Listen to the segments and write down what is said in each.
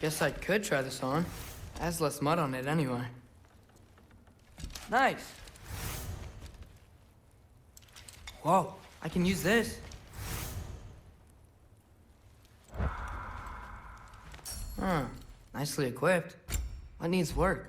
Guess I could try this on. It has less mud on it anyway. Nice. Whoa, I can use this. Huh, nicely equipped. What needs work?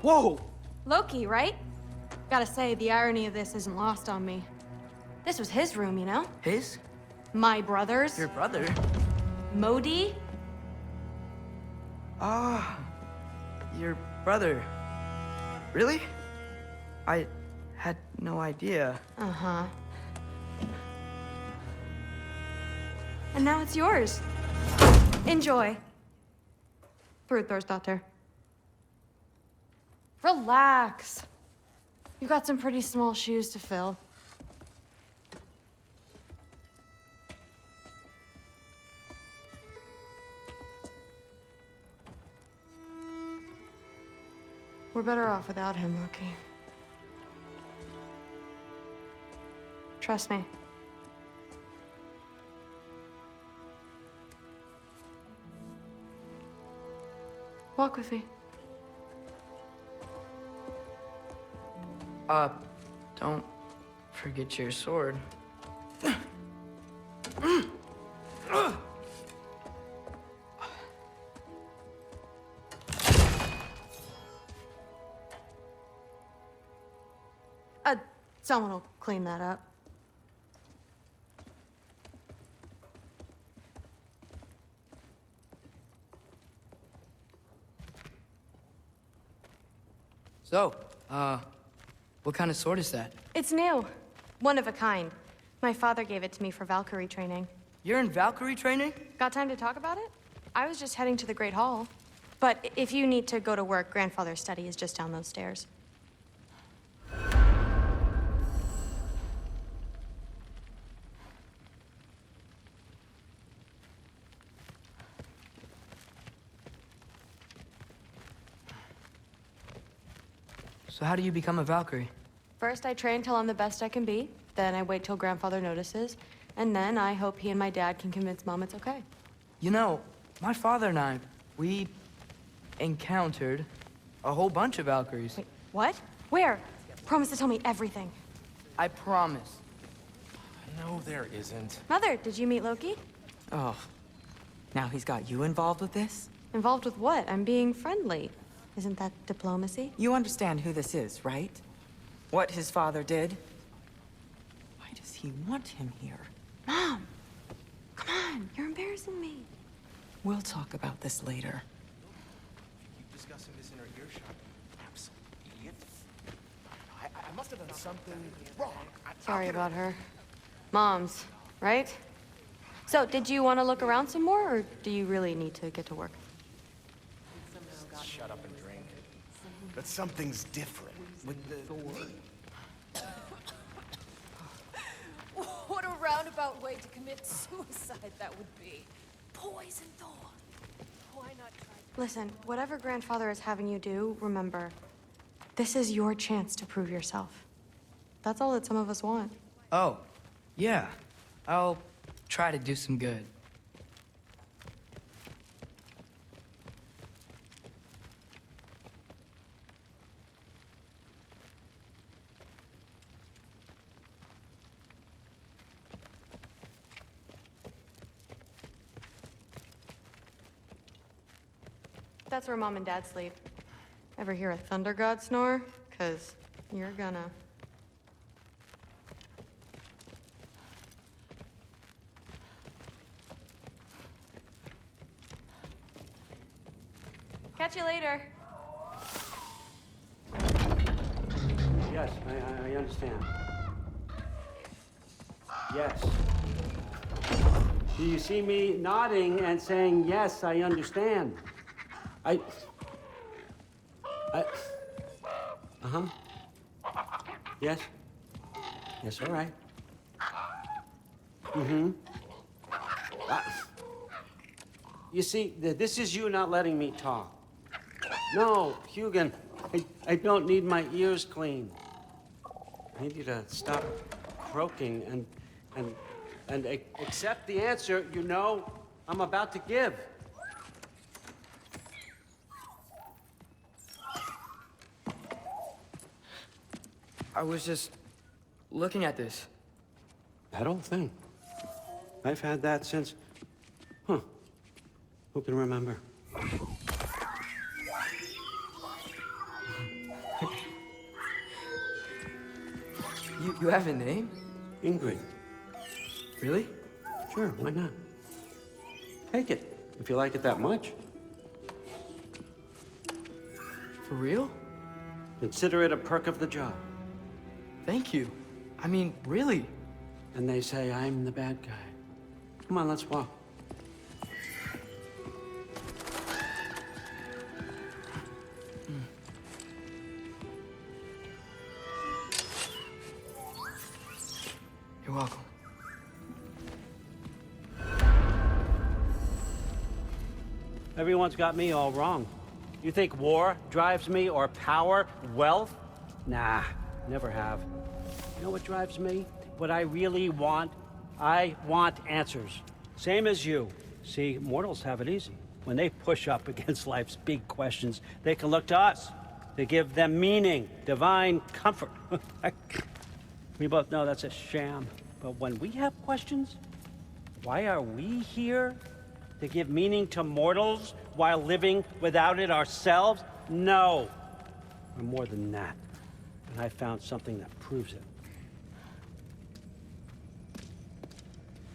Whoa! Loki, right? Gotta say, the irony of this isn't lost on me. This was his room, you know? His? My brother's. Your brother? Modi? Ah, your brother. Really? I had no idea. Uh-huh. And now it's yours. Enjoy. Attair. Relax. You got some pretty small shoes to fill. We're better off without him, Loki. Trust me. Walk with me. Don't forget your sword. Someone will clean that up. So, what kind of sword is that? It's new. One of a kind. My father gave it to me for Valkyrie training. You're in Valkyrie training? Got time to talk about it? I was just heading to the Great Hall. But if you need to go to work, Grandfather's study is just down those stairs. So how do you become a Valkyrie? First, I train till I'm the best I can be. Then I wait till Grandfather notices. And then I hope he and my dad can convince Mom it's okay. You know, my father and I, we encountered a whole bunch of Valkyries. Wait, what? Where? Promise to tell me everything. I promise. No, there isn't. Mother, did you meet Loki? Oh, now he's got you involved with this? Involved with what? I'm being friendly. Isn't that diplomacy? You understand who this is, right? What his father did? Why does he want him here? Mom! Come on, you're embarrassing me. We'll talk about this later. Keep discussing this in her earshot. Absolute idiot. I must have done something wrong. Sorry about her. Moms, right? So, did you want to look around some more, or do you really need to get to work? Shut up and drink. But something's different with the What a roundabout way to commit suicide that would be. Poison thorn. Why not try? Listen, whatever grandfather is having you do, remember, this is your chance to prove yourself. That's all that some of us want. Oh, yeah. I'll try to do some good. That's where Mom and Dad sleep. Ever hear a thunder god snore? 'Cause you're gonna. Catch you later. Yes, I understand. Yes. Do you see me nodding and saying, yes, I understand? Uh-huh. Yes? Yes, all right. Mm-hmm. You see, this is you not letting me talk. No, Hugin, I don't need my ears cleaned. I need you to stop croaking and accept the answer you know I'm about to give. I was just looking at this. That old thing. I've had that since... Huh. Who can remember? You have a name? Ingrid. Really? Sure, why not? Take it, if you like it that much. For real? Consider it a perk of the job. Thank you. I mean, really. And they say I'm the bad guy. Come on, let's walk. You're welcome. Everyone's got me all wrong. You think war drives me, or power, wealth? Nah, never have. You know what drives me? What I really want? I want answers. Same as you. See, mortals have it easy. When they push up against life's big questions, they can look to us. They give them meaning, divine comfort. We both know that's a sham. But when we have questions, why are we here? To give meaning to mortals while living without it ourselves? No. We're more than that. And I found something that proves it.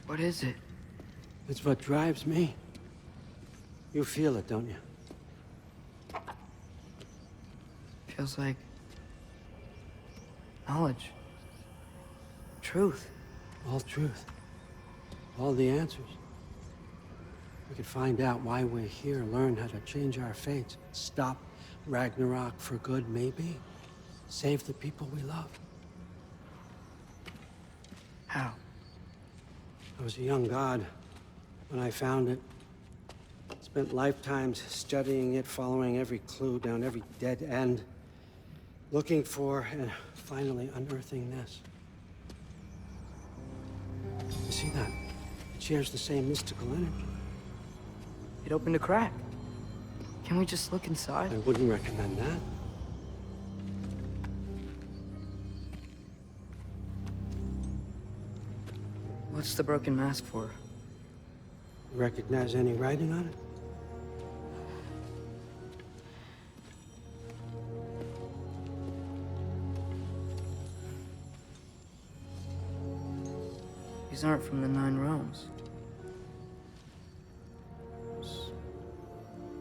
What is it? It's what drives me. You feel it, don't you? Feels like knowledge. Truth. All truth. All the answers. We could find out why we're here, learn how to change our fates, stop Ragnarok for good, maybe. Save the people we love. How? I was a young god when I found it. Spent lifetimes studying it, following every clue down every dead end, looking for and finally unearthing this. You see that? It shares the same mystical energy. It opened a crack. Can we just look inside? I wouldn't recommend that. What's the broken mask for? Recognize any writing on it? These aren't from the Nine Realms.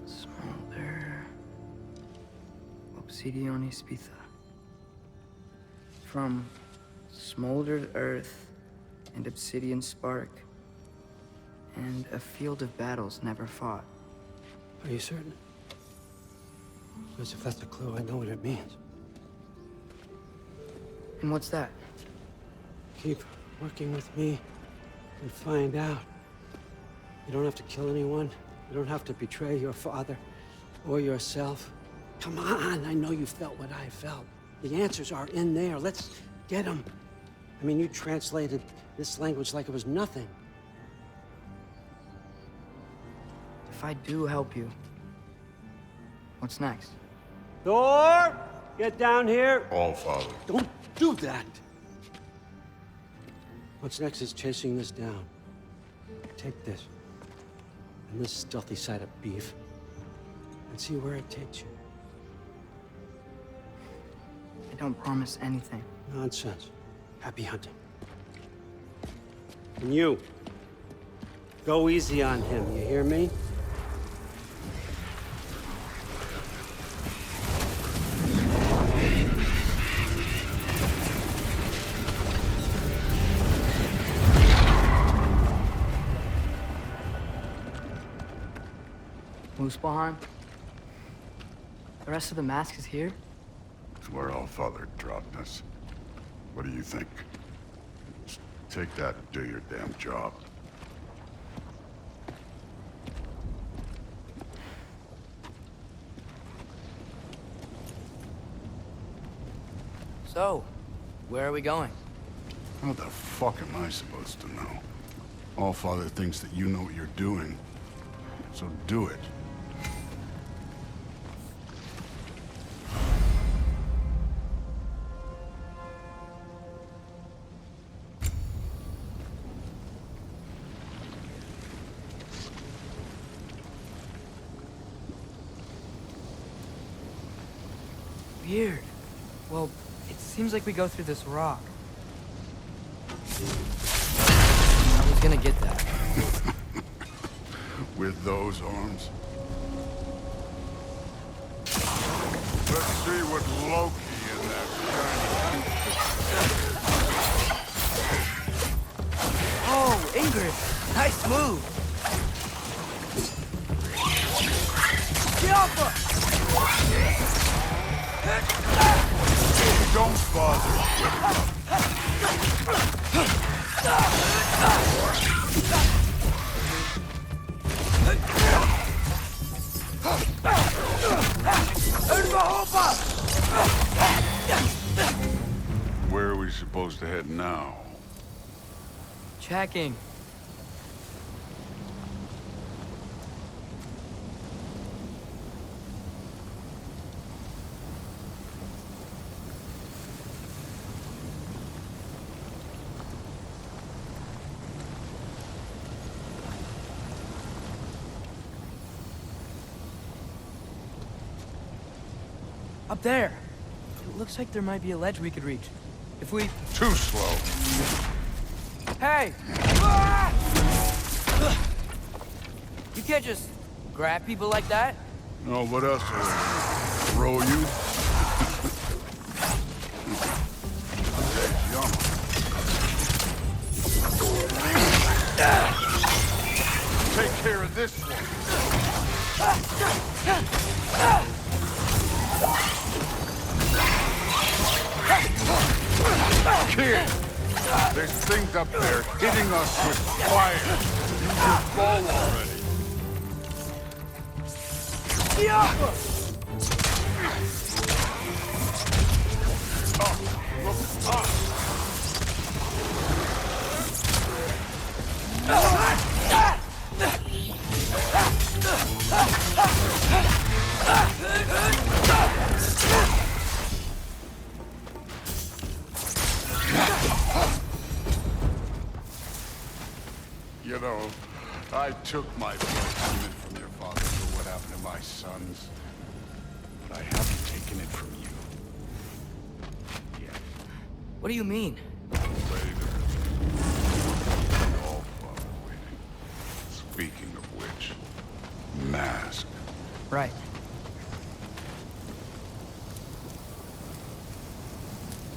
Smolder. Obsidione Spitha. From smoldered earth and obsidian spark, and a field of battles never fought. Are you certain? Because if that's a clue, I know what it means. And what's that? Keep working with me and find out. You don't have to kill anyone. You don't have to betray your father or yourself. Come on, I know you felt what I felt. The answers are in there. Let's get them. I mean, you translated this language like it was nothing. If I do help you, what's next? Thor! Get down here! All Father. Don't do that! What's next is chasing this down. Take this, and this stealthy side of beef, and see where it takes you. I don't promise anything. Nonsense. Happy hunting. And you, go easy on him, you hear me? Muspelheim? The rest of the mask is here? It's where All Father dropped us. What do you think? Just take that and do your damn job. So, where are we going? How the fuck am I supposed to know? All Father thinks that you know what you're doing. So do it. Weird. Well, it seems like we go through this rock. I was gonna get that. With those arms? Let's see what Loki in that shiny Oh, Ingrid! Nice move! Alpha! Don't bother. Where are we supposed to head now? Checking. Up there. It looks like there might be a ledge we could reach. If we... Too slow. Hey! You can't just grab people like that. No, what else? Throw you? Take care of this one. Kid, there's things up there hitting us with fire. Use your bow already. Look up. I took my payment from your father for what happened to my sons. But I haven't taken it from you. Yet. What do you mean? Later. All father waiting. Speaking of which, mask. Right.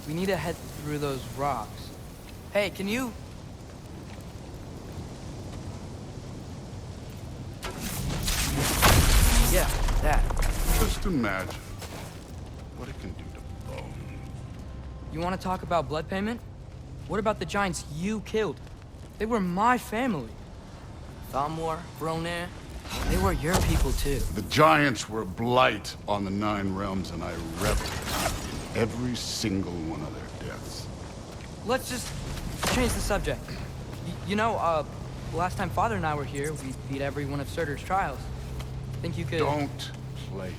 We need to head through those rocks. Hey, can you... Yeah, that. Just imagine what it can do to bone. You want to talk about blood payment? What about the giants you killed? They were my family. Thamor, Bronir, they were your people too. The giants were a blight on the Nine Realms, and I reveled in every single one of their deaths. Let's just change the subject. You know, last time Father and I were here, we beat every one of Surtur's trials. Think you could... Don't play me.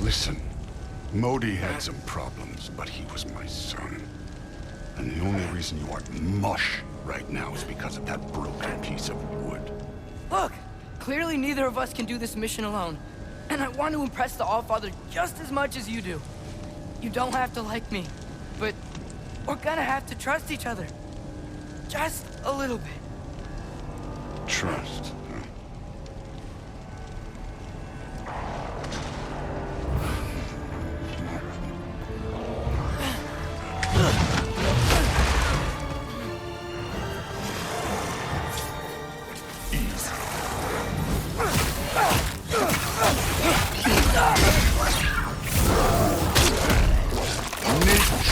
Listen, Modi had some problems, but he was my son. And the only reason you aren't mush right now is because of that broken piece of wood. Look! Clearly neither of us can do this mission alone. And I want to impress the Allfather just as much as you do. You don't have to like me, but we're gonna have to trust each other. Just a little bit. Trust, huh?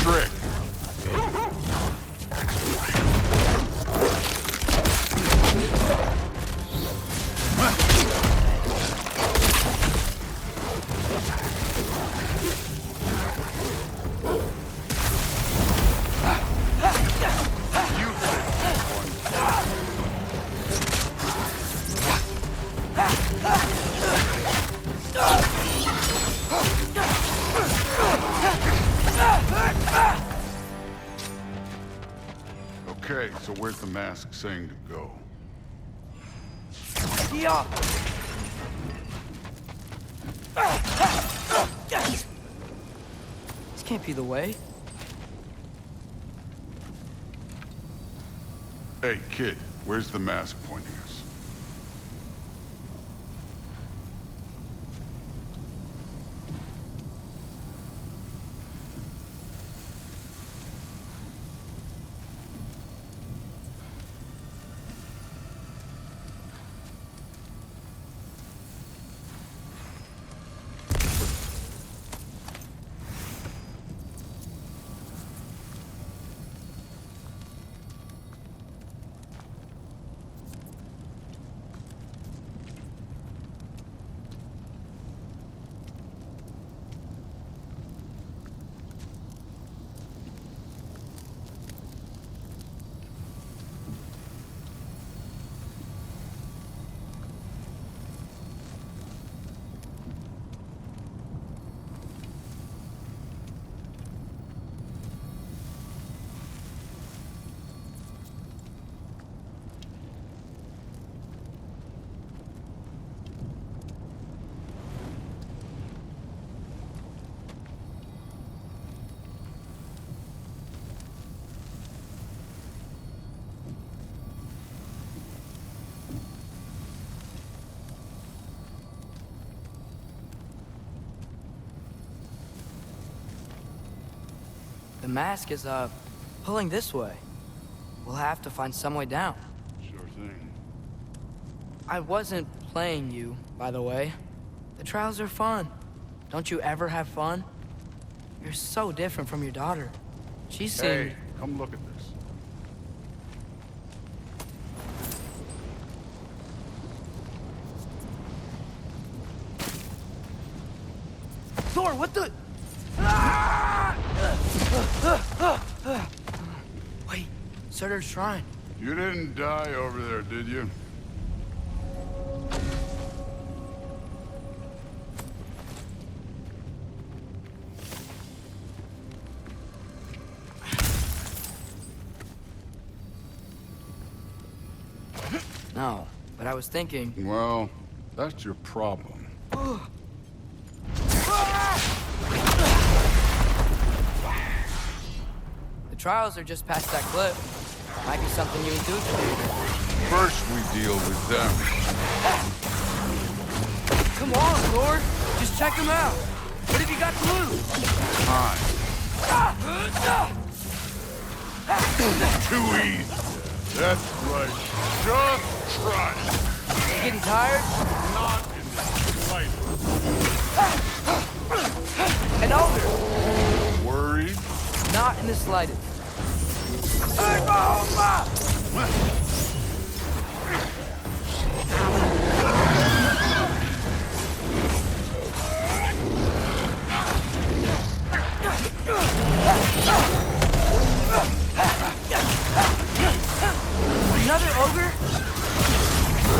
Trick. Okay, so where's the mask saying to go? Yeah. This can't be the way. Hey, kid, where's the mask pointing us? The mask is, pulling this way. We'll have to find some way down. Sure thing. I wasn't playing you, by the way. The trials are fun. Don't you ever have fun? You're so different from your daughter. She seemed... Hey, come look at this. Thor, what the... Wait, Surtur's shrine. You didn't die over there, did you? No, but I was thinking... Well, that's your problem. The trials are just past that cliff. Might be something you and Duke can do. First, we deal with them. Come on, Thor. Just check them out. What have you got to lose? Time. Too easy. That's right. Just try it. You getting tired? Not in the slightest. And older? Worried? Not in the slightest. Another ogre?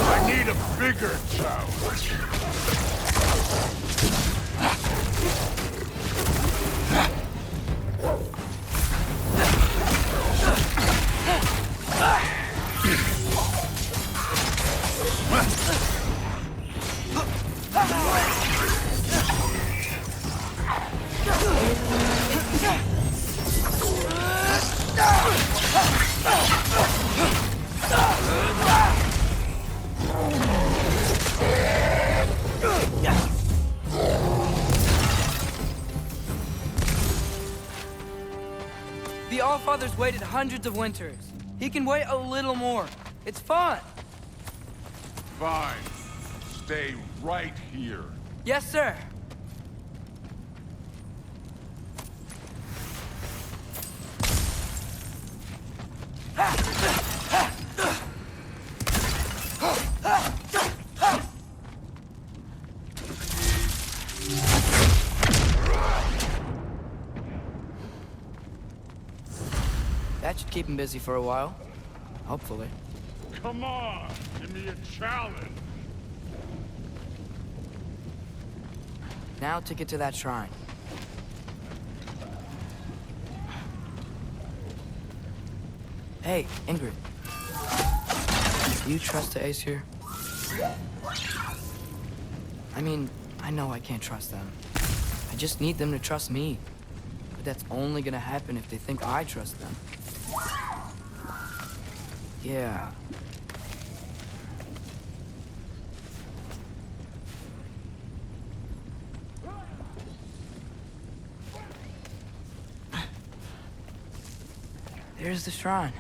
I need a bigger challenge. The Allfather's waited hundreds of winters. He can wait a little more. It's fun. Fine. Stay right here. Yes, sir. That should keep him busy for a while. Hopefully. Come on, give me a challenge. Now to get to that shrine. Hey, Ingrid. Do you trust the Ace here? I mean, I know I can't trust them. I just need them to trust me. But that's only gonna happen if they think I trust them. Yeah. There's the shrine.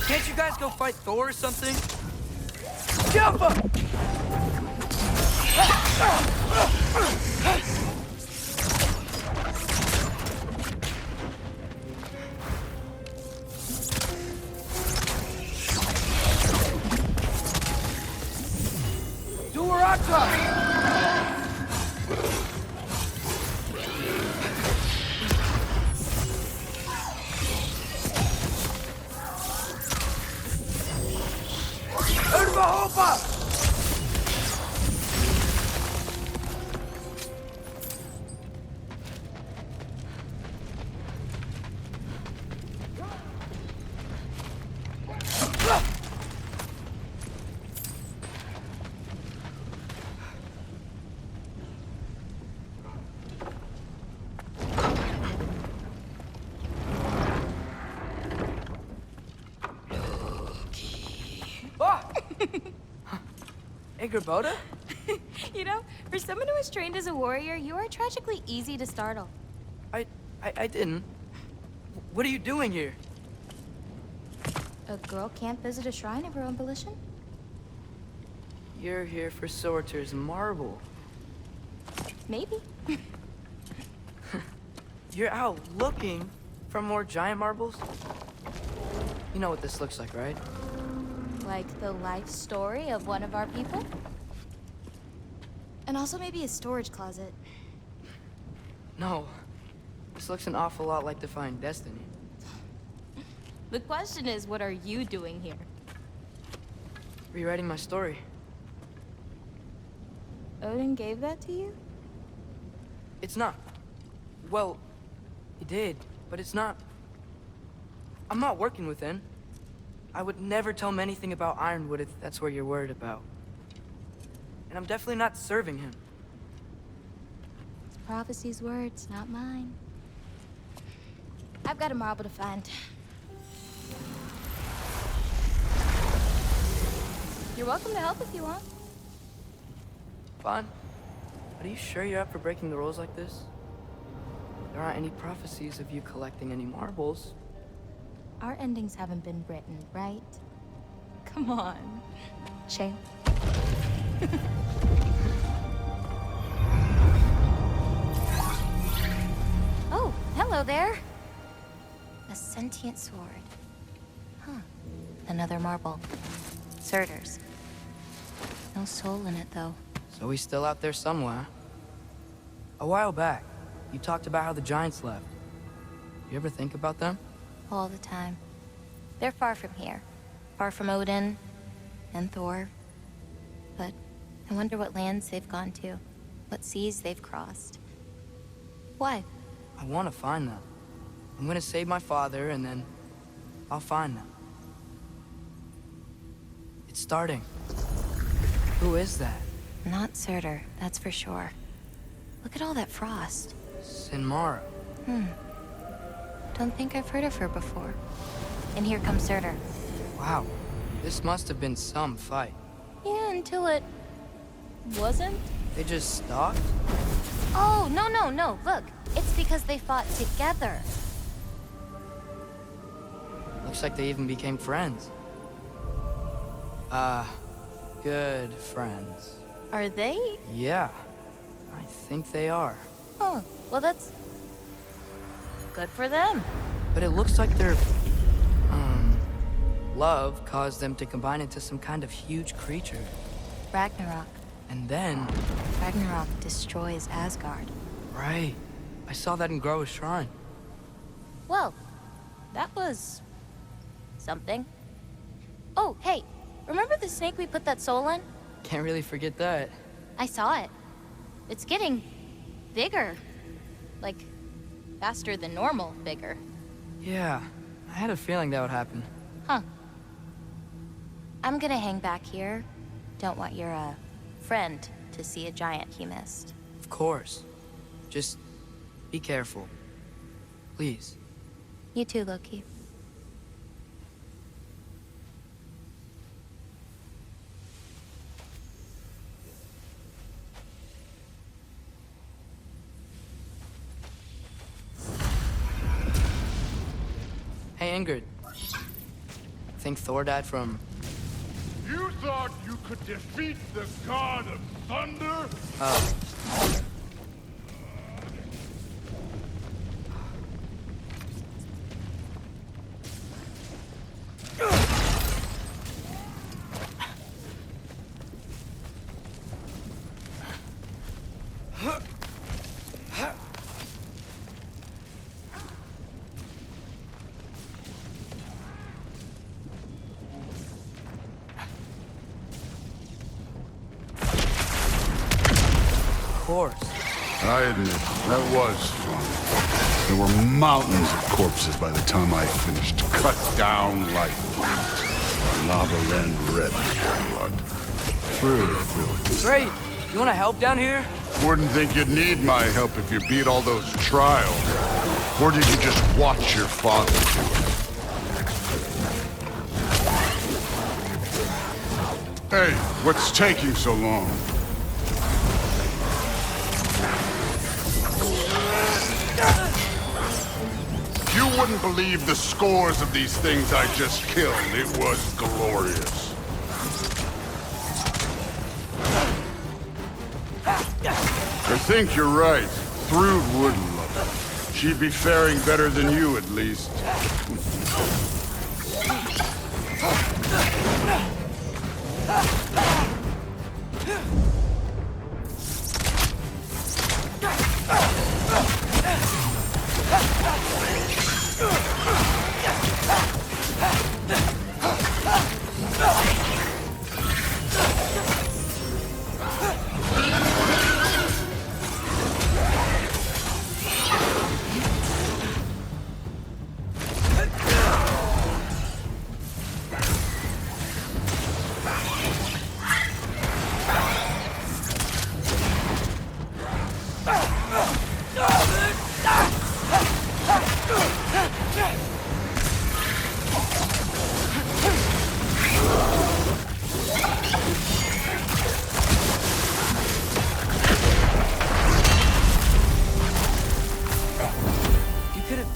Can't you guys go fight Thor or something? Jump up! Boda? You know, for someone who was trained as a warrior, you are tragically easy to startle. I didn't. What are you doing here? A girl can't visit a shrine of her own volition? You're here for Sorter's marble. Maybe. You're out looking for more giant marbles? You know what this looks like, right? Like the life story of one of our people? And also maybe a storage closet. No. This looks an awful lot like Defying Destiny. The question is, what are you doing here? Rewriting my story. Odin gave that to you? It's not. Well, he did, but it's not. I'm not working with him. I would never tell him anything about Ironwood if that's what you're worried about. And I'm definitely not serving him. It's prophecy's words, not mine. I've got a marble to find. You're welcome to help if you want. Fine. But are you sure you're up for breaking the rules like this? There aren't any prophecies of you collecting any marbles. Our endings haven't been written, right? Come on. Shane. Oh, hello there. A sentient sword. Huh. Another marble. Surtur's. No soul in it, though. So he's still out there somewhere. A while back, you talked about how the giants left. You ever think about them? All the time. They're far from here. Far from Odin and Thor. But I wonder what lands they've gone to. What seas they've crossed. Why? I want to find them. I'm gonna save my father, and then I'll find them. It's starting. Who is that? Not Surtur, that's for sure. Look at all that frost. Sinmara. Don't think I've heard of her before. And here comes Surtur. Wow. This must have been some fight. Yeah, until it... wasn't? They just stopped? Oh, no. Look, it's because they fought together. Looks like they even became friends. Good friends. Are they? Yeah, I think they are. Oh, well that's... good for them. But it looks like their, love caused them to combine into some kind of huge creature. Ragnarok. And then... Ragnarok destroys Asgard. Right. I saw that in Groa's shrine. Well, that was... something. Oh, hey, remember the snake we put that soul in? Can't really forget that. I saw it. It's getting... bigger. Like, faster than normal bigger. Yeah, I had a feeling that would happen. Huh. I'm gonna hang back here. Don't want your, friend to see a giant he missed. Of course. Just be careful. Please. You too, Loki. Hey, Ingrid. Think Thor died from... You thought you could defeat the god of thunder? Oh. I admit, that was fun. There were mountains of corpses by the time I finished, cut down like wheat. Lava ran red with blood. True. Great! You wanna help down here? Wouldn't think you'd need my help if you beat all those trials. Or did you just watch your father do it? Hey, what's taking so long? You wouldn't believe the scores of these things I just killed. It was glorious. I think you're right. Thrud would love it. She'd be faring better than you, at least.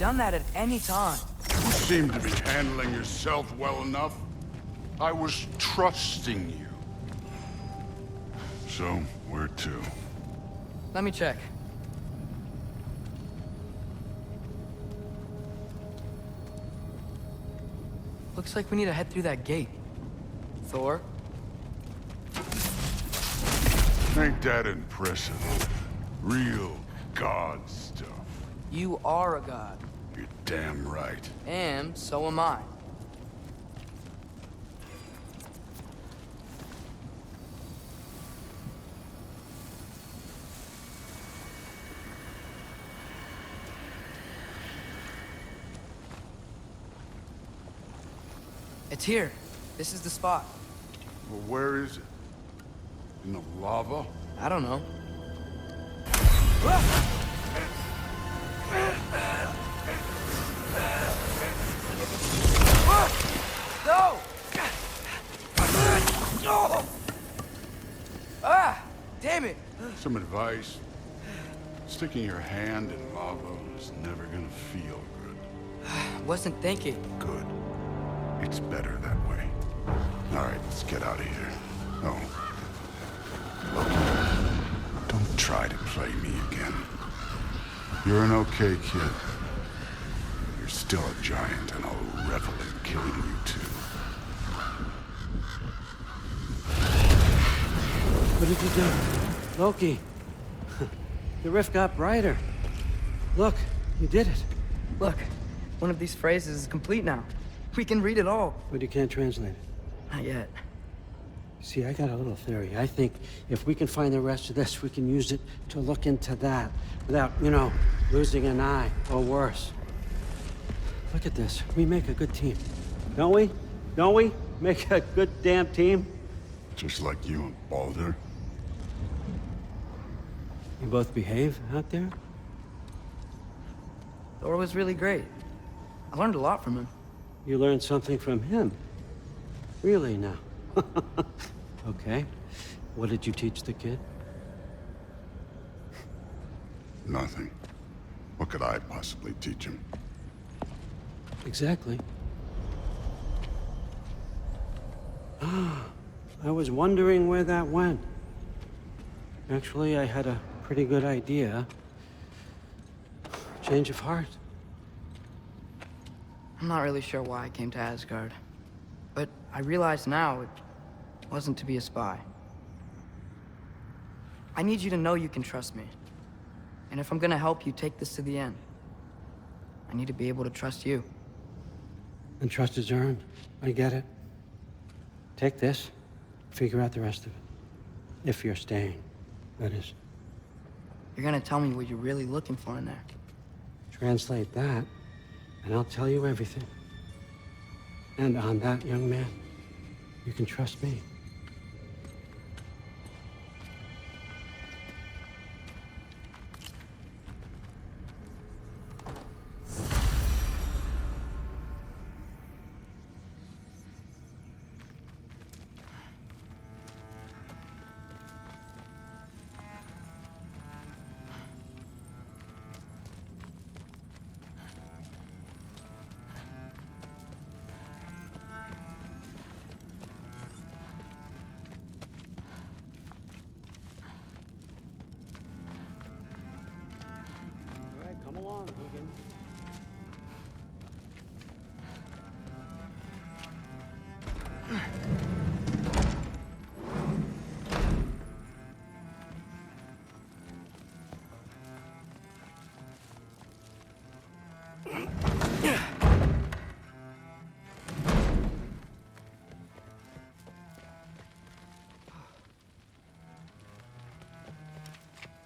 done that at any time. You seem to be handling yourself well enough. I was trusting you. So, where to? Let me check. Looks like we need to head through that gate. Thor? Ain't that impressive? Real god stuff. You are a god. You're damn right. And so am I. It's here. This is the spot. Well, where is it? In the lava? I don't know. No! Ah! Damn it! Some advice. Sticking your hand in lava is never gonna feel good. Wasn't thinking. Good. It's better that way. All right, let's get out of here. Oh. Don't try to play me again. You're an okay kid. You're still a giant, and I'll revel in killing you too. What did you do? Loki. The rift got brighter. Look, you did it. Look, one of these phrases is complete now. We can read it all. But you can't translate it. Not yet. See, I got a little theory. I think if we can find the rest of this, we can use it to look into that without, you know, losing an eye or worse. Look at this. We make a good team. Don't we? Don't we? Make a good damn team? Just like you and Baldur. You both behave out there? Thor was really great. I learned a lot from him. You learned something from him? Really now? Okay. What did you teach the kid? Nothing. What could I possibly teach him? Exactly. I was wondering where that went. Actually, I had a pretty good idea. Change of heart. I'm not really sure why I came to Asgard. But I realize now it wasn't to be a spy. I need you to know you can trust me. And if I'm gonna help you take this to the end, I need to be able to trust you. And trust is earned. I get it. Take this, figure out the rest of it. If you're staying, that is. You're gonna tell me what you're really looking for in there. Translate that, and I'll tell you everything. And on that, young man, you can trust me. Come along, Hogan.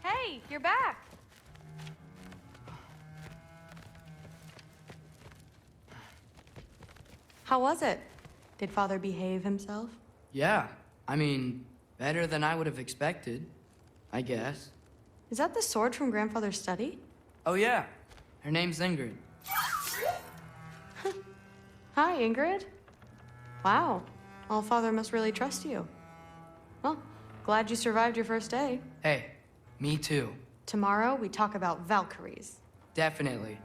Hey, you're back. How was it? Did Father behave himself? Yeah, I mean, better than I would have expected, I guess. Is that the sword from Grandfather's study? Oh yeah, her name's Ingrid. Hi, Ingrid. Wow, All-Father must really trust you. Well, glad you survived your first day. Hey, me too. Tomorrow, we talk about Valkyries. Definitely.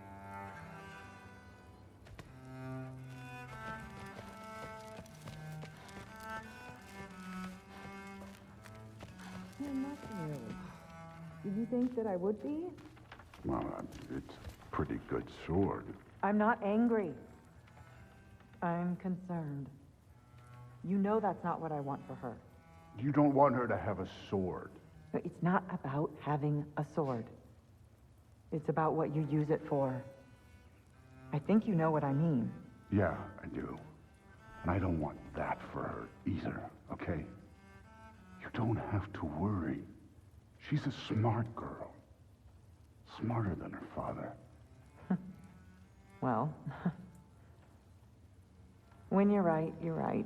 you? Did you think that I would be? Well, it's a pretty good sword. I'm not angry. I'm concerned. You know that's not what I want for her. You don't want her to have a sword. But it's not about having a sword. It's about what you use it for. I think you know what I mean. Yeah, I do. And I don't want that for her either, okay? You don't have to worry. She's a smart girl. Smarter than her father. Well, when you're right, you're right.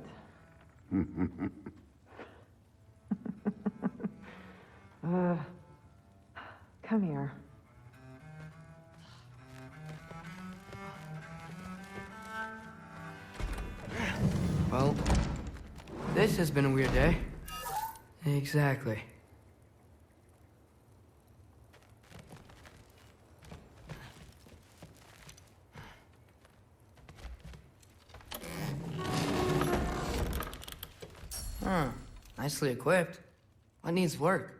Come here. Well, this has been a weird day. Exactly. Huh. Nicely equipped. What needs work?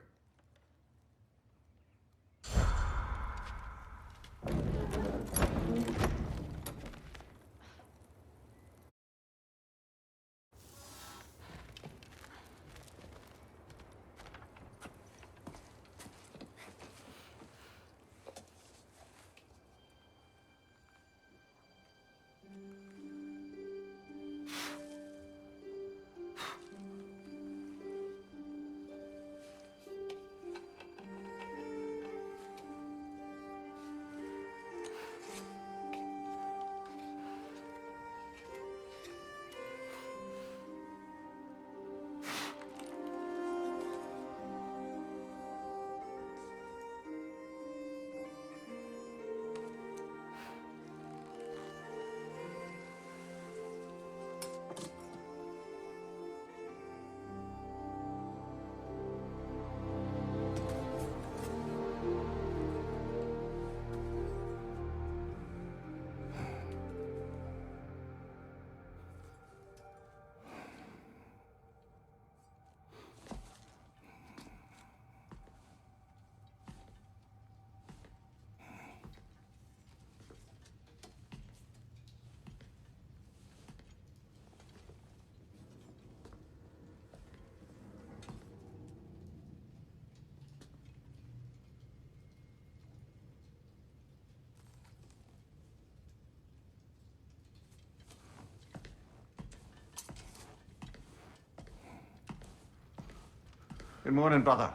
Good morning, brother.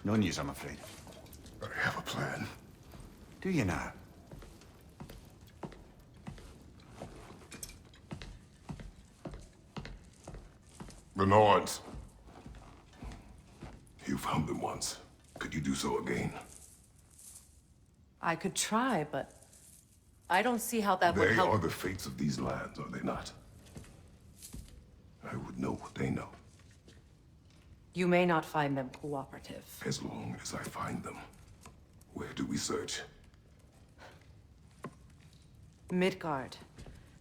No news, I'm afraid. I have a plan. Do you now? The Norns. You found them once. Could you do so again? I could try, but I don't see how that would They help. are the fates of these lands, are they not? I would know what they know, You may not find them cooperative. as long as I find them. Where do we search? Midgard.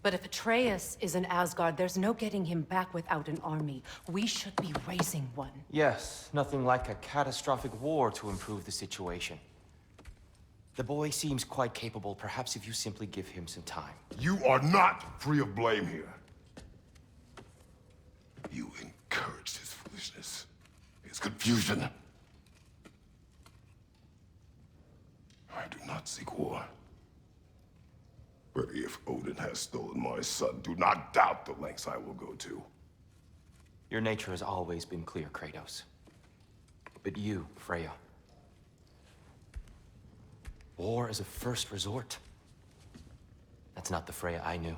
But if Atreus is in Asgard, there's no getting him back without an army. We should be raising one. Yes, nothing like a catastrophic war to improve the situation. The boy seems quite capable. Perhaps if you simply give him some time. You are not free of blame here. You encouraged his foolishness, his confusion. I do not seek war. But if Odin has stolen my son, do not doubt the lengths I will go to. Your nature has always been clear, Kratos. But you, Freya. War is a first resort. That's not the Freya I knew.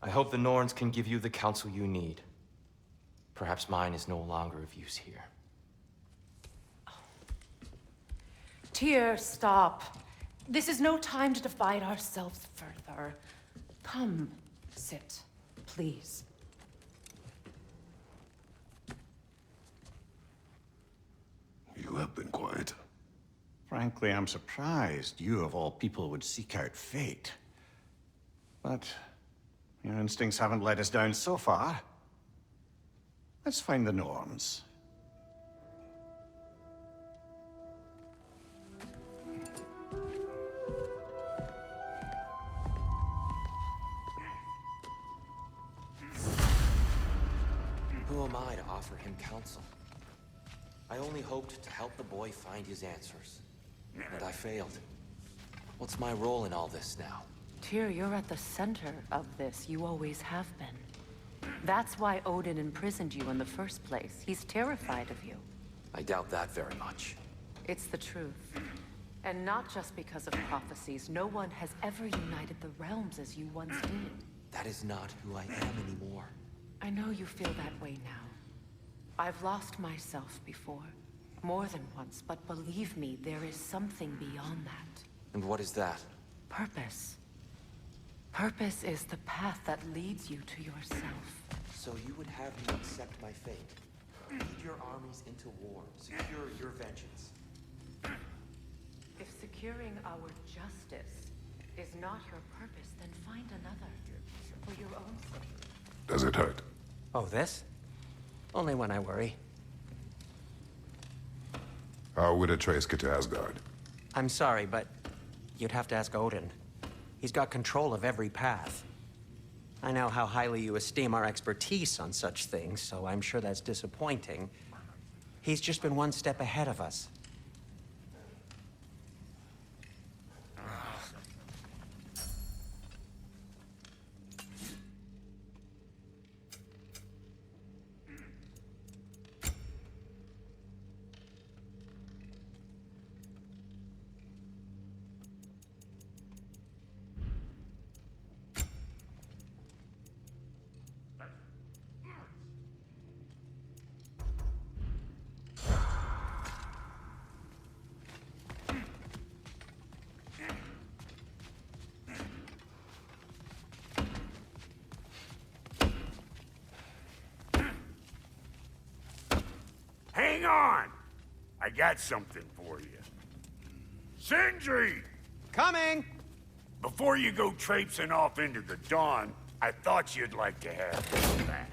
I hope the Norns can give you the counsel you need. Perhaps mine is no longer of use here. Tyr, stop. This is no time to divide ourselves further. Come, sit, please. You have been quiet. Frankly, I'm surprised you, of all people, would seek out fate. But your instincts haven't let us down so far. Let's find the Norns. Who am I to offer him counsel? I only hoped to help the boy find his answers. And I failed. What's my role in all this now? Tyr, you're at the center of this. You always have been. That's why Odin imprisoned you in the first place. He's terrified of you. I doubt that very much. It's the truth. And not just because of prophecies. No one has ever united the realms as you once did. That is not who I am anymore. I know you feel that way now. I've lost myself before. More than once, but believe me, there is something beyond that. And what is that? Purpose. Purpose is the path that leads you to yourself. So you would have me accept my fate? Lead your armies into war, secure your vengeance. If securing our justice is not your purpose, then find another. For your own sake. Does it hurt? Oh, this? Only when I worry. How would Atreus get to Asgard? I'm sorry, but you'd have to ask Odin. He's got control of every path. I know how highly you esteem our expertise on such things, so I'm sure that's disappointing. He's just been one step ahead of us. Hang on! I got something for you. Sindri! Coming! Before you go traipsing off into the dawn, I thought you'd like to have this back.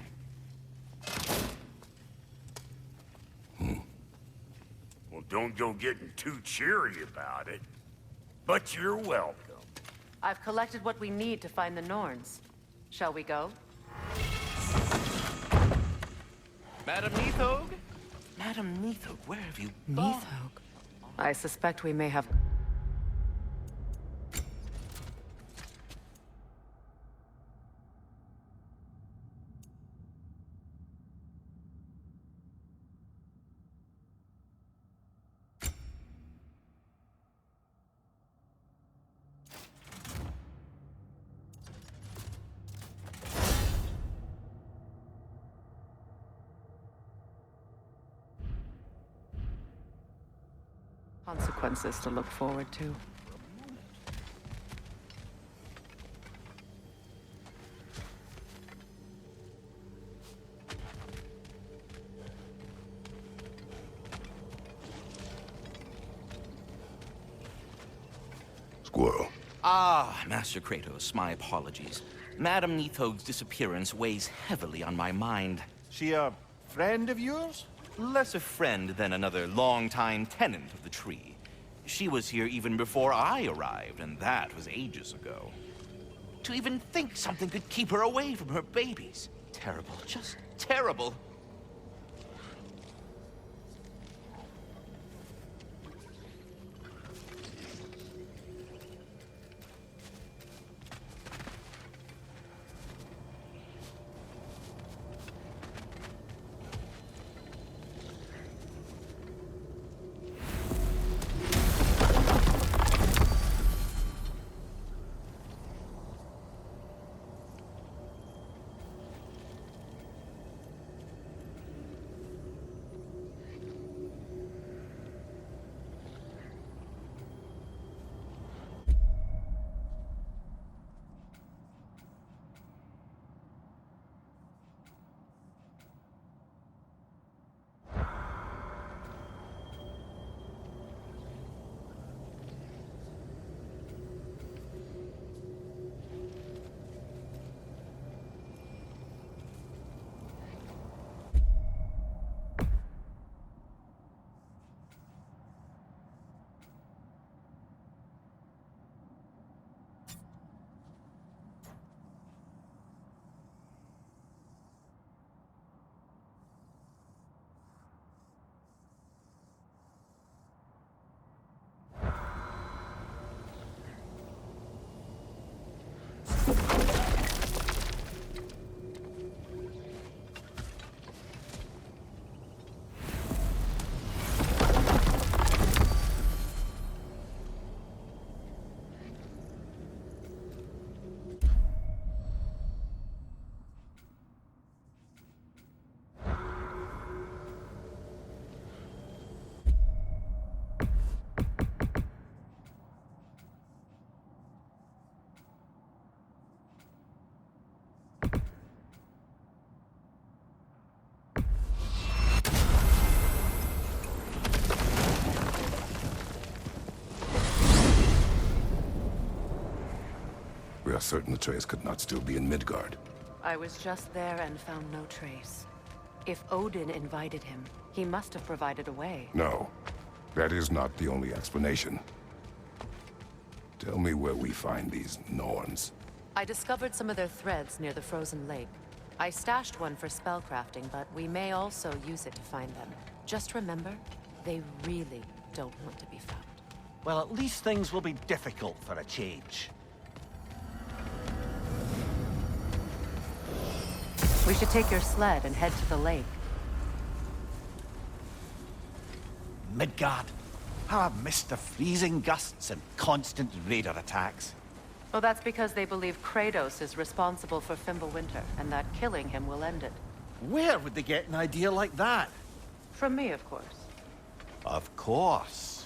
Well, don't go getting too cheery about it. But you're welcome. I've collected what we need to find the Norns. Shall we go? Madam Nithog? Madam Nithog, where have you gone? Nithog. I suspect we may have... consequences to look forward to. Squirrel. Ah, Master Kratos, my apologies. Madam Nithog's disappearance weighs heavily on my mind. She a friend of yours? Less a friend than another longtime tenant of the tree. She was here even before I arrived, and that was ages ago. To even think something could keep her away from her babies. Terrible, just terrible. are certain Atreus could not still be in Midgard. I was just there and found no trace. If Odin invited him, he must have provided a way. No, that is not the only explanation. Tell me where we find these Norns. I discovered some of their threads near the frozen lake. I stashed one for spellcrafting, but we may also use it to find them. Just remember, they really don't want to be found. Well, at least things will be difficult for a change. We should take your sled and head to the lake. Midgard. How I've missed the freezing gusts and constant raider attacks. Well, that's because they believe Kratos is responsible for Fimbulwinter, and that killing him will end it. Where would they get an idea like that? From me, of course. Of course.